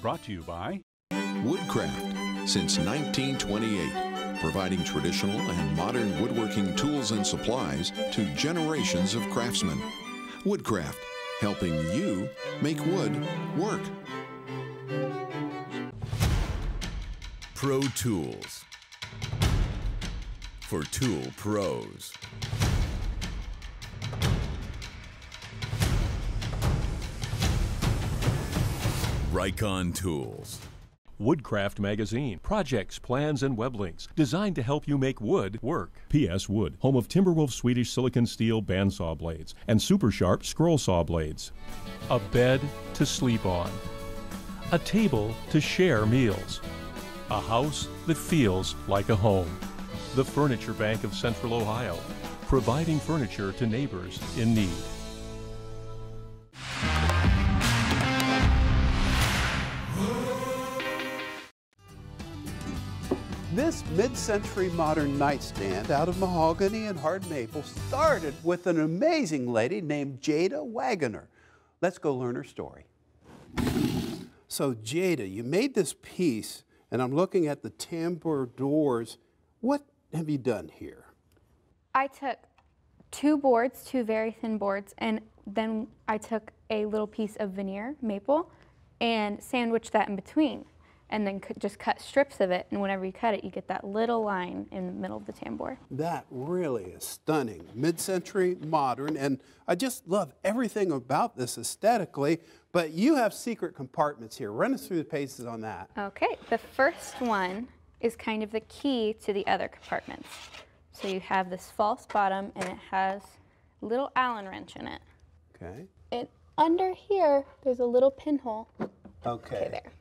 Brought to you by Woodcraft since 1928, providing traditional and modern woodworking tools and supplies to generations of craftsmen. Woodcraft, helping you make wood work. Pro Tools, for tool pros. Rikon Tools. Woodcraft Magazine. Projects, plans, and web links designed to help you make wood work. P.S. Wood, home of Timberwolf Swedish silicon steel bandsaw blades and super sharp scroll saw blades. A bed to sleep on. A table to share meals. A house that feels like a home. The Furniture Bank of Central Ohio, providing furniture to neighbors in need. This mid-century modern nightstand out of mahogany and hard maple started with an amazing lady named Jaida Wagoner. Let's go learn her story. So Jaida, you made this piece, and I'm looking at the tambour doors. What have you done here? I took two boards, two very thin boards, and then I took a little piece of veneer, maple, and sandwiched that in between. And then just cut strips of it, and whenever you cut it, you get that little line in the middle of the tambour. That really is stunning. Mid-century, modern, and I just love everything about this aesthetically, but you have secret compartments here. Run us through the paces on that. Okay, the first one is kind of the key to the other compartments. So you have this false bottom, and it has a little Allen wrench in it. Okay. And under here, there's a little pinhole. Okay. There.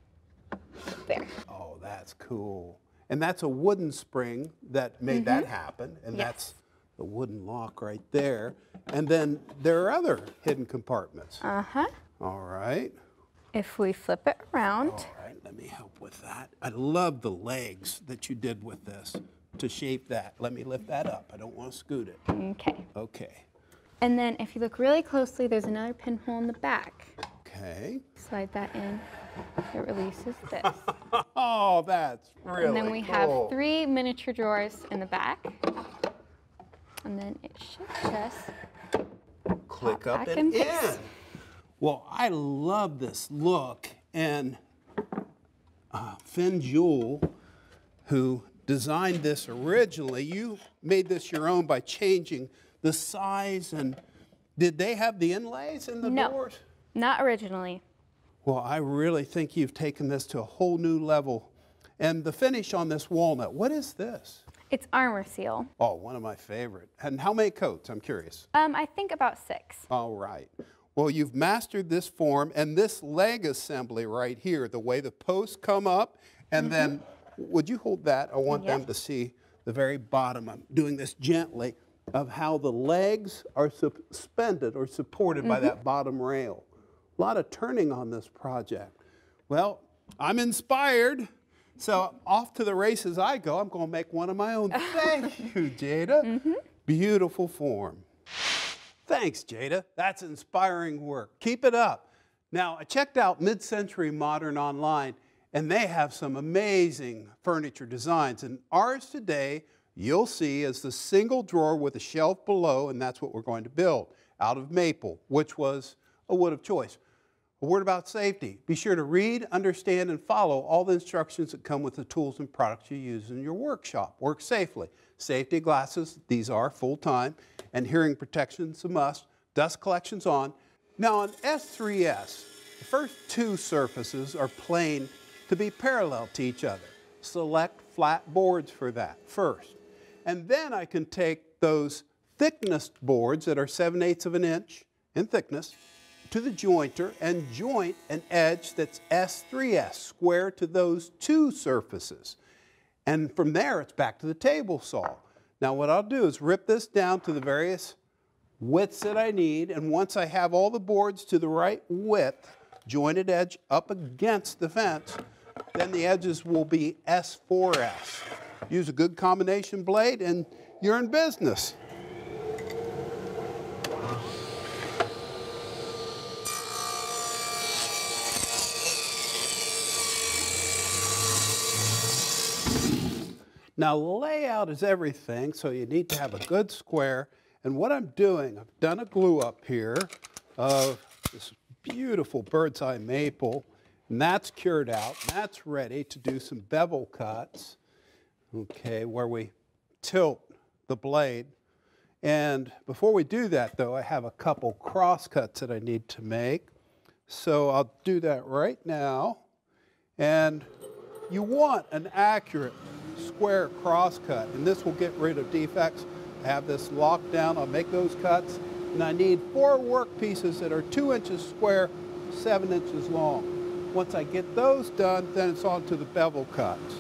There. Oh, that's cool. And that's a wooden spring that made that happen, and that's the wooden lock right there. And then there are other hidden compartments. Uh-huh. All right. If we flip it around. All right, let me help with that. I love the legs that you did with this to shape that. Let me lift that up. I don't want to scoot it. Okay. Okay. And then if you look really closely, there's another pinhole in the back. Okay. Slide that in. It releases this. Oh, that's really And then we cool. have 3 miniature drawers in the back. And then it should just click pop up back and in. in. Well, I love this look. And Finn Jewell, who designed this originally, you made this your own by changing the size. And did they have the inlays in the doors? No, not originally. Well, I really think you've taken this to a whole new level. And the finish on this walnut, what is this? It's armor seal. Oh, one of my favorite. And how many coats? I'm curious. I think about 6. All right. Well, you've mastered this form and this leg assembly right here, the way the posts come up. And then, would you hold that? I want them to see the very bottom. I'm doing this gently of how the legs are suspended or supported by that bottom rail. A lot of turning on this project. Well, I'm inspired. So off to the races I go. I'm going to make one of my own. Thank you, Jaida. Beautiful form. Thanks, Jaida. That's inspiring work. Keep it up. Now, I checked out Mid-Century Modern online, and they have some amazing furniture designs. And ours today, you'll see, is the single drawer with a shelf below, and that's what we're going to build out of maple, which was a wood of choice. A word about safety. Be sure to read, understand, and follow all the instructions that come with the tools and products you use in your workshop. Work safely. Safety glasses, these are full-time, and hearing protection's a must. Dust collection's on. Now on S3S, the first 2 surfaces are planed to be parallel to each other. Select flat boards for that first. And then I can take those thickness boards that are 7/8 of an inch in thickness to the jointer and joint an edge that's S3S, square to those 2 surfaces. And from there, it's back to the table saw. Now what I'll do is rip this down to the various widths that I need, and once I have all the boards to the right width, jointed edge up against the fence, then the edges will be S4S. Use a good combination blade and you're in business. Now, layout is everything, so you need to have a good square. And what I'm doing, I've done a glue up here of this beautiful bird's eye maple, and that's cured out. And that's ready to do some bevel cuts, okay, where we tilt the blade. And before we do that, though, I have a couple cross cuts that I need to make. So I'll do that right now. And you want an accurate square cross cut, and this will get rid of defects. I have this locked down. I'll make those cuts. And I need 4 work pieces that are 2 inches square, 7 inches long. Once I get those done, then it's on to the bevel cuts.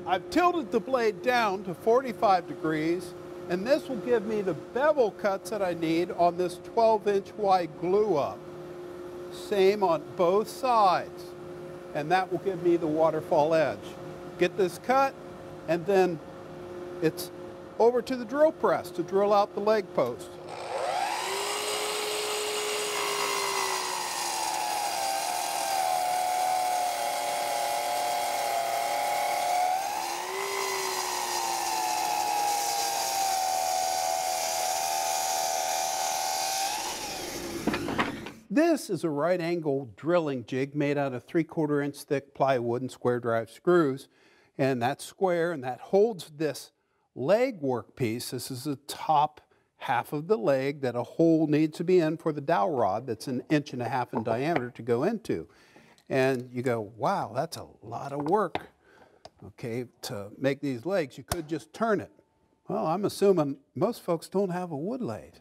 I've tilted the blade down to 45 degrees, and this will give me the bevel cuts that I need on this 12-inch wide glue up. Same on both sides, and that will give me the waterfall edge. Get this cut, and then it's over to the drill press to drill out the leg post. This is a right angle drilling jig made out of 3/4 inch thick plywood and square drive screws. And that's square, and that holds this leg work piece. This is the top half of the leg that a hole needs to be in for the dowel rod that's 1.5 inches in diameter to go into. And you go, wow, that's a lot of work, okay, to make these legs. You could just turn it. Well, I'm assuming most folks don't have a wood lathe.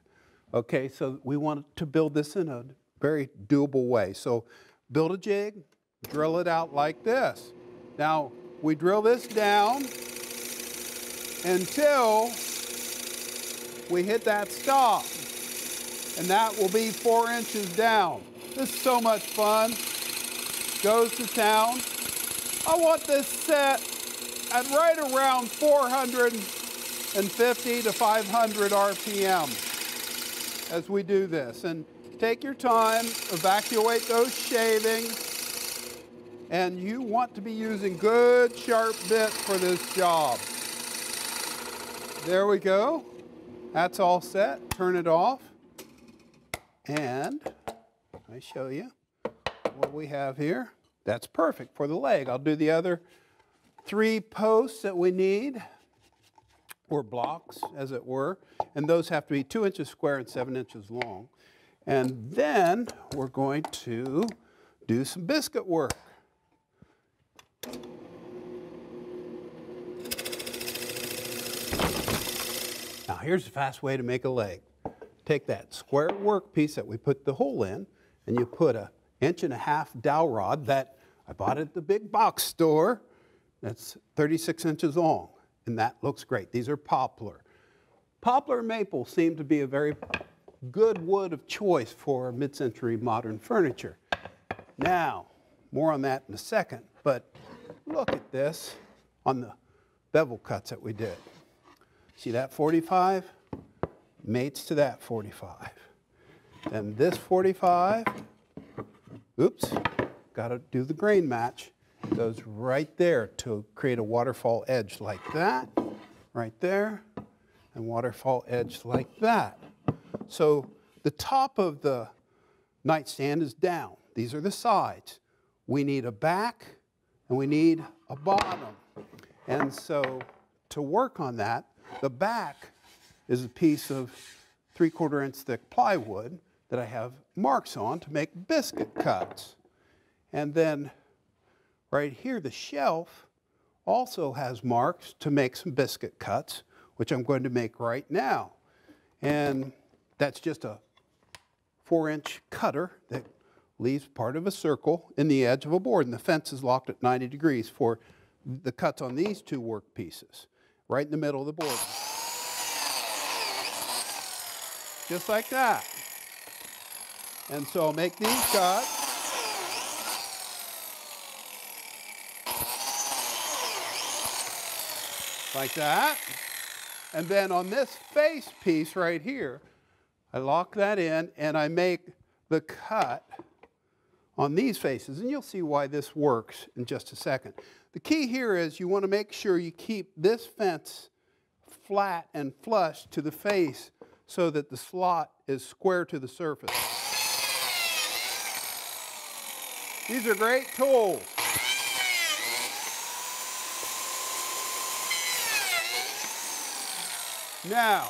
Okay, so we want to build this in a very doable way. So build a jig, drill it out like this. Now, we drill this down until we hit that stop. And that will be 4 inches down. This is so much fun. Goes to town. I want this set at right around 450 to 500 RPM as we do this. And take your time, evacuate those shavings, and you want to be using good sharp bits for this job. There we go. That's all set. Turn it off. And let me show you what we have here. That's perfect for the leg. I'll do the other 3 posts that we need, or blocks, as it were. And those have to be 2 inches square and 7 inches long. And then we're going to do some biscuit work. Now here's a fast way to make a leg. Take that square work piece that we put the hole in, and you put a 1.5 inch dowel rod that I bought at the big box store. That's 36 inches long, and that looks great. These are poplar. Poplar and maple seem to be a very good wood of choice for mid-century modern furniture. Now, more on that in a second, but look at this on the bevel cuts that we did. See that 45? Mates to that 45. And this 45, oops, got to do the grain match, goes right there to create a waterfall edge like that, right there, and waterfall edge like that. So the top of the nightstand is down. These are the sides. We need a back and we need a bottom. And so to work on that, the back is a piece of 3/4 inch thick plywood that I have marks on to make biscuit cuts. And then right here, the shelf also has marks to make some biscuit cuts, which I'm going to make right now. And that's just a 4-inch cutter that leaves part of a circle in the edge of a board, and the fence is locked at 90 degrees for the cuts on these 2 work pieces, right in the middle of the board. Just like that. And so I'll make these cuts. like that. And then on this face piece right here, I lock that in and I make the cut on these faces. And you'll see why this works in just a second. The key here is you want to make sure you keep this fence flat and flush to the face so that the slot is square to the surface. These are great tools. Now,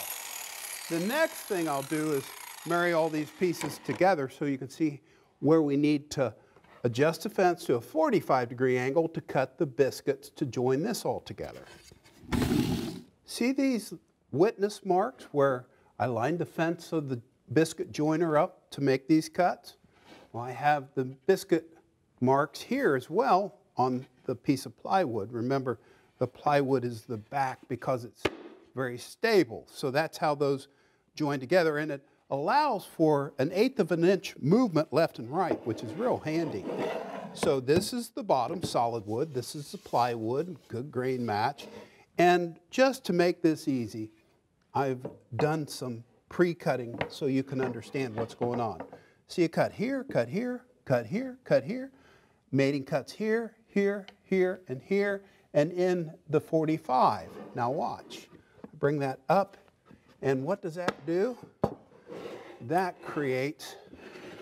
the next thing I'll do is marry all these pieces together so you can see where we need to adjust the fence to a 45-degree angle to cut the biscuits to join this all together. See these witness marks where I lined the fence of the biscuit joiner up to make these cuts? Well, I have the biscuit marks here as well on the piece of plywood. Remember, the plywood is the back because it's very stable. So that's how those join together, and it allows for 1/8 of an inch movement left and right, which is real handy. So this is the bottom, solid wood. This is the plywood, good grain match. And just to make this easy, I've done some pre-cutting so you can understand what's going on. So you cut here, cut here, cut here, cut here. Mating cuts here, here, here, and here, and in the 45. Now watch. Bring that up, and what does that do? That creates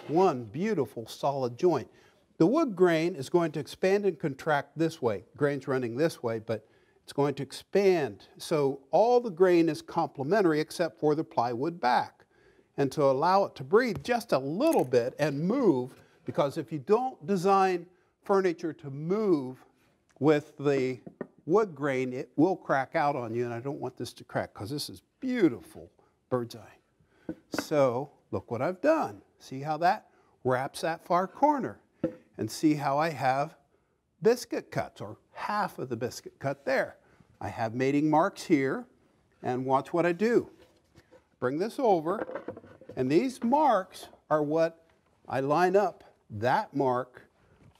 one beautiful solid joint. The wood grain is going to expand and contract this way. Grain's running this way, but it's going to expand. So all the grain is complementary except for the plywood back. And to allow it to breathe just a little bit and move, because if you don't design furniture to move with the wood grain, it will crack out on you, and I don't want this to crack because this is beautiful bird's eye. So look what I've done. See how that wraps that far corner, and see how I have biscuit cuts, or half of the biscuit cut there. I have mating marks here, and watch what I do. Bring this over, and these marks are what I line up that mark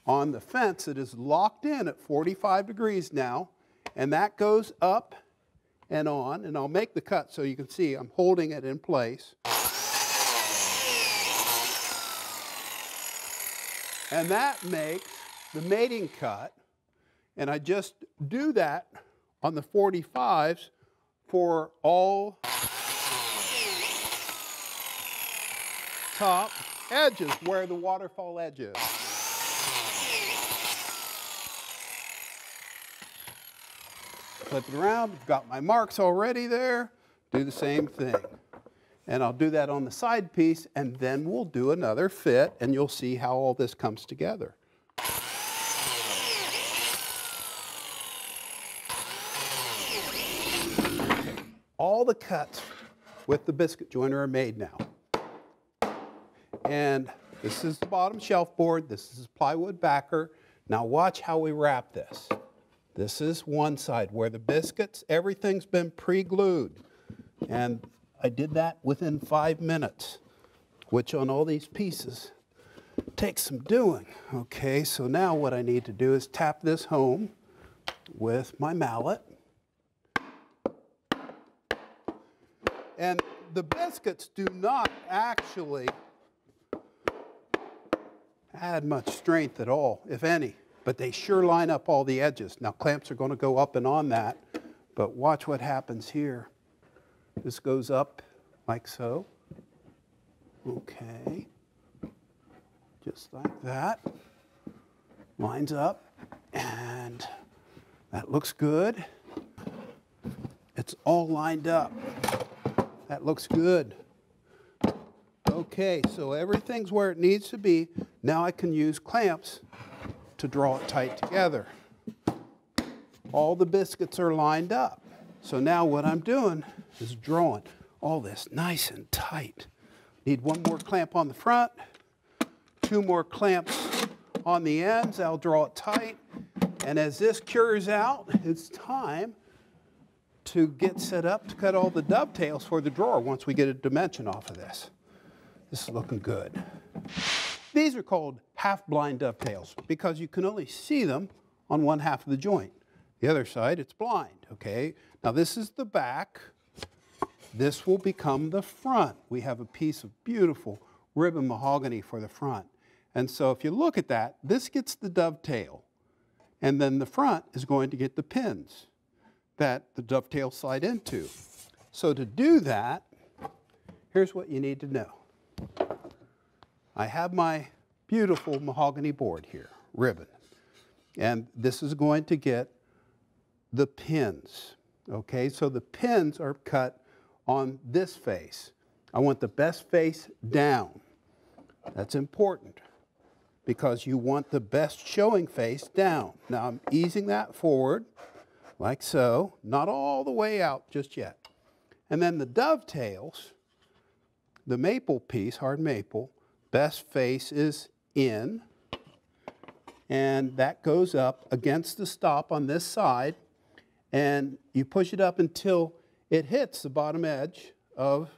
on the fence that is locked in at 45 degrees now, and that goes up and on, and I'll make the cut so you can see I'm holding it in place. And that makes the mating cut, and I just do that on the 45s for all top edges where the waterfall edge is. Flip it around, I've got my marks already there, do the same thing. And I'll do that on the side piece, and then we'll do another fit, and you'll see how all this comes together. All the cuts with the biscuit joiner are made now. And this is the bottom shelf board, this is plywood backer. Now watch how we wrap this. This is one side where the biscuits, everything's been pre-glued. And I did that within 5 minutes, which on all these pieces takes some doing. Okay, so now what I need to do is tap this home with my mallet. And the biscuits do not actually add much strength at all, if any, but they sure line up all the edges. Now clamps are going to go up and on that, but watch what happens here. This goes up like so. Okay, just like that. Lines up, and that looks good. It's all lined up. That looks good. Okay, so everything's where it needs to be. Now I can use clamps to draw it tight together. All the biscuits are lined up. So now what I'm doing is drawing all this nice and tight. Need one more clamp on the front, 2 more clamps on the ends. I'll draw it tight. And as this cures out, it's time to get set up to cut all the dovetails for the drawer once we get a dimension off of this. This is looking good. These are called half-blind dovetails because you can only see them on one half of the joint. The other side, it's blind, okay? Now this is the back. This will become the front. We have a piece of beautiful ribbon mahogany for the front. And so if you look at that, this gets the dovetail. And then the front is going to get the pins that the dovetail slide into. So to do that, here's what you need to know. I have my beautiful mahogany board here, ribbon. And this is going to get the pins. Okay, so the pins are cut on this face. I want the best face down. That's important because you want the best showing face down. Now I'm easing that forward like so, not all the way out just yet. And then the dovetails, the maple piece, hard maple, best face is in, and that goes up against the stop on this side, and you push it up until it hits the bottom edge of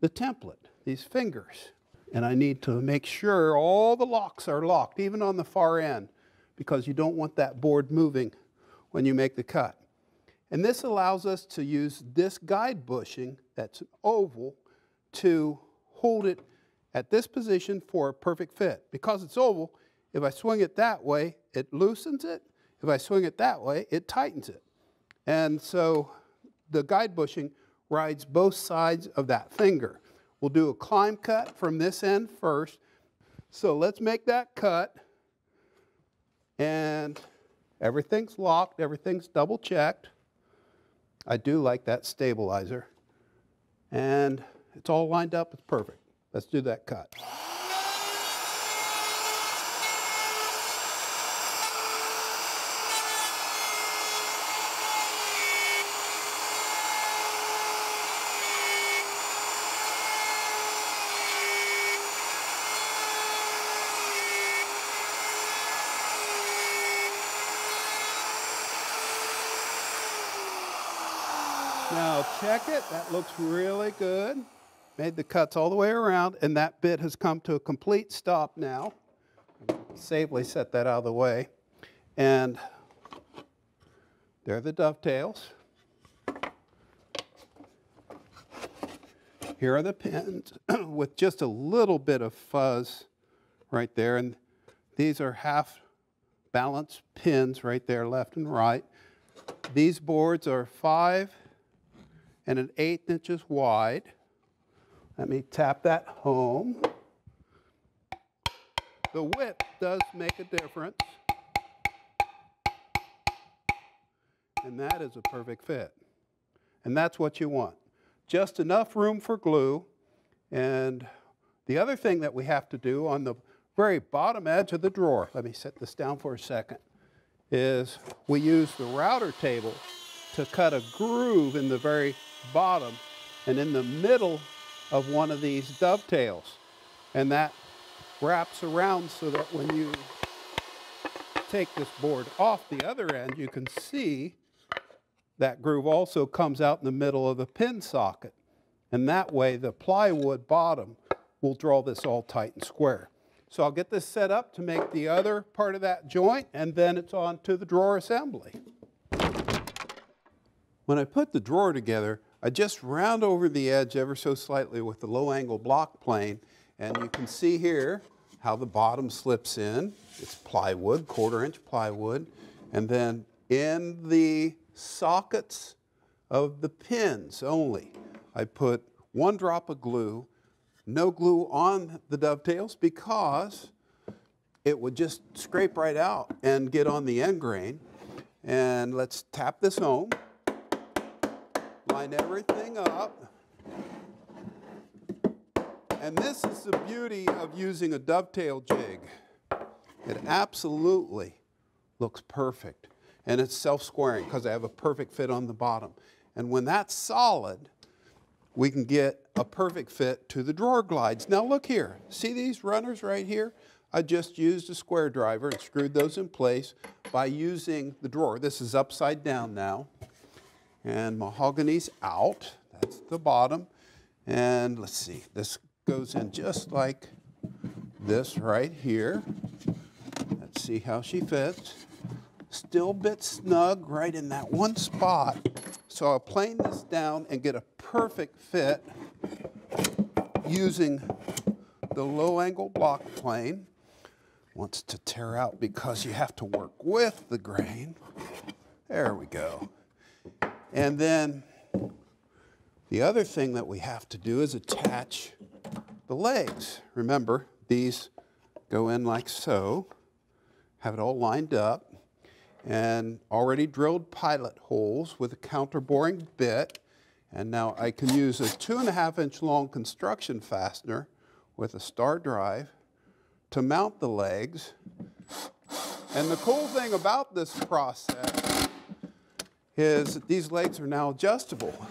the template, these fingers. And I need to make sure all the locks are locked, even on the far end, because you don't want that board moving when you make the cut. And this allows us to use this guide bushing, that's an oval, to hold it at this position for a perfect fit. Because it's oval, if I swing it that way, it loosens it. If I swing it that way, it tightens it. And so the guide bushing rides both sides of that finger. We'll do a climb cut from this end first. So let's make that cut. And everything's locked, everything's double checked. I do like that stabilizer. And it's all lined up, it's perfect. Let's do that cut. Now check it, that looks really good. Made the cuts all the way around, and that bit has come to a complete stop now. Safely set that out of the way. And there are the dovetails. Here are the pins with just a little bit of fuzz right there. And these are half balanced pins right there, left and right. These boards are 5 1/8 inches wide. Let me tap that home. The width does make a difference. And that is a perfect fit. And that's what you want. Just enough room for glue. And the other thing that we have to do on the very bottom edge of the drawer, let me set this down for a second, is we use the router table to cut a groove in the very bottom and in the middle of one of these dovetails. And that wraps around so that when you take this board off the other end, you can see that groove also comes out in the middle of the pin socket. And that way the plywood bottom will draw this all tight and square. So I'll get this set up to make the other part of that joint, and then it's on to the drawer assembly. When I put the drawer together, I just round over the edge ever so slightly with the low angle block plane, and you can see here how the bottom slips in. It's plywood, 1/4 inch plywood, and then in the sockets of the pins only, I put 1 drop of glue, no glue on the dovetails because it would just scrape right out and get on the end grain. And let's tap this home. Line everything up. And this is the beauty of using a dovetail jig. It absolutely looks perfect. And it's self-squaring because I have a perfect fit on the bottom. And when that's solid, we can get a perfect fit to the drawer glides. Now look here. See these runners right here? I just used a square driver and screwed those in place by using the drawer. This is upside down now. And mahogany's out, that's the bottom. And let's see, this goes in just like this right here. Let's see how she fits. Still a bit snug right in that one spot. So I'll plane this down and get a perfect fit using the low angle block plane. Wants to tear out because you have to work with the grain. There we go. And then the other thing that we have to do is attach the legs. Remember, these go in like so. Have it all lined up. And already drilled pilot holes with a counterboring bit. And now I can use a 2.5-inch long construction fastener with a star drive to mount the legs. And the cool thing about this process is that these legs are now adjustable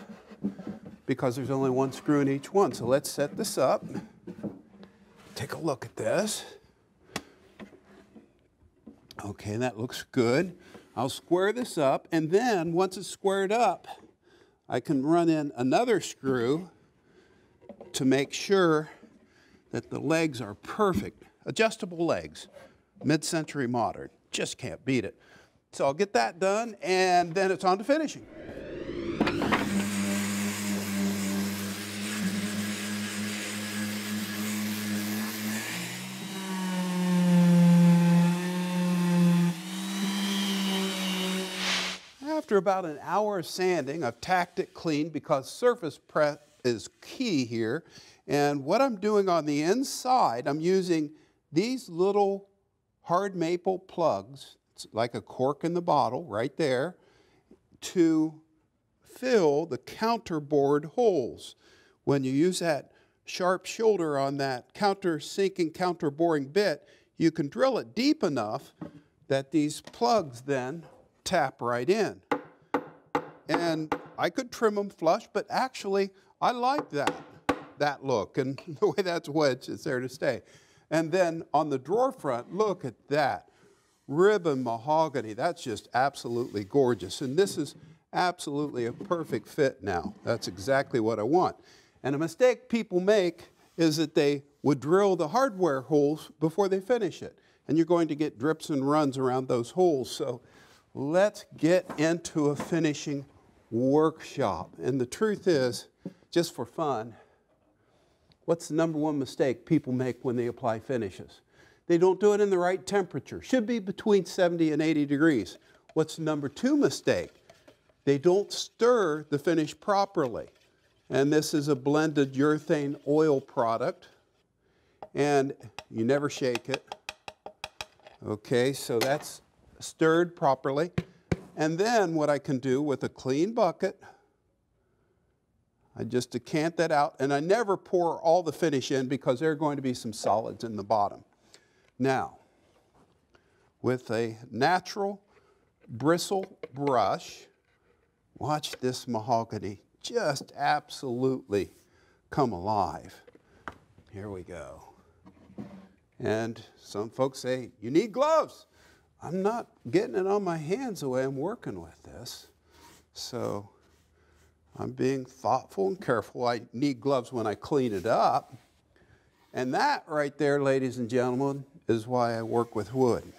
because there's only one screw in each one. So let's set this up. Take a look at this. Okay, that looks good. I'll square this up, and then once it's squared up, I can run in another screw to make sure that the legs are perfect. Adjustable legs, mid-century modern, just can't beat it. So I'll get that done, and then it's on to finishing. After about an hour of sanding, I've tacked it clean because surface prep is key here. And what I'm doing on the inside, I'm using these little hard maple plugs, it's like a cork in the bottle right there, to fill the counterbored holes. When you use that sharp shoulder on that countersinking, counterboring bit, you can drill it deep enough that these plugs then tap right in. And I could trim them flush, but actually I like that look, and the way that's wedged, it's there to stay. And then on the drawer front, look at that. Ribbon mahogany, that's just absolutely gorgeous. And this is absolutely a perfect fit now. That's exactly what I want. And a mistake people make is that they would drill the hardware holes before they finish it. And you're going to get drips and runs around those holes. So let's get into a finishing workshop. And the truth is, just for fun, what's the #1 mistake people make when they apply finishes? They don't do it in the right temperature. Should be between 70 and 80 degrees. What's the #2 mistake? They don't stir the finish properly. And this is a blended urethane oil product. And you never shake it. Okay, so that's stirred properly. And then what I can do with a clean bucket, I just decant that out, and I never pour all the finish in because there are going to be some solids in the bottom. Now, with a natural bristle brush, watch this mahogany just absolutely come alive. Here we go. And some folks say, you need gloves. I'm not getting it on my hands the way I'm working with this. So I'm being thoughtful and careful. I need gloves when I clean it up. And that right there, ladies and gentlemen, is why I work with wood.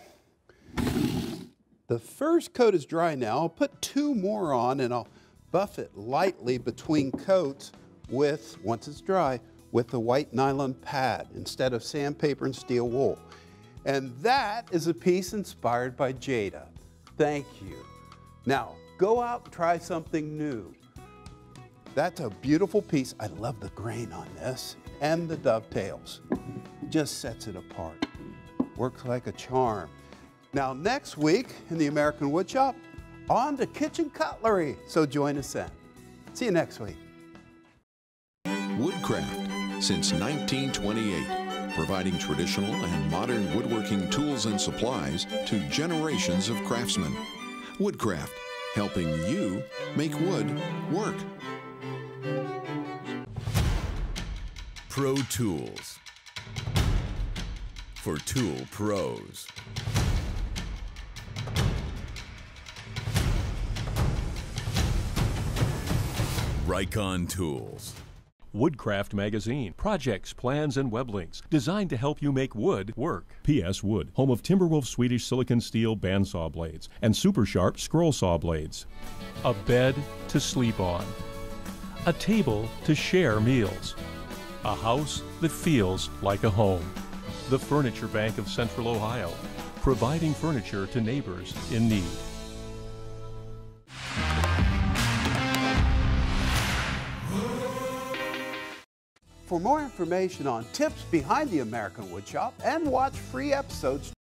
The first coat is dry now. I'll put 2 more on, and I'll buff it lightly between coats with, once it's dry, with the white nylon pad instead of sandpaper and steel wool. And that is a piece inspired by Jaida. Thank you. Now, go out and try something new. That's a beautiful piece. I love the grain on this and the dovetails. Just sets it apart. Works like a charm. Now, next week in the American Woodshop, on to kitchen cutlery. So join us then. See you next week. Woodcraft since 1928. Providing traditional and modern woodworking tools and supplies to generations of craftsmen. Woodcraft, helping you make wood work. Pro Tools. For tool pros. Rikon Tools. Woodcraft magazine, projects, plans, and web links designed to help you make wood work. P.S. Wood, home of Timberwolf Swedish silicon steel bandsaw blades and super sharp scroll saw blades. A bed to sleep on. A table to share meals. A house that feels like a home. The Furniture Bank of Central Ohio, providing furniture to neighbors in need. For more information on tips behind the American Woodshop and watch free episodes,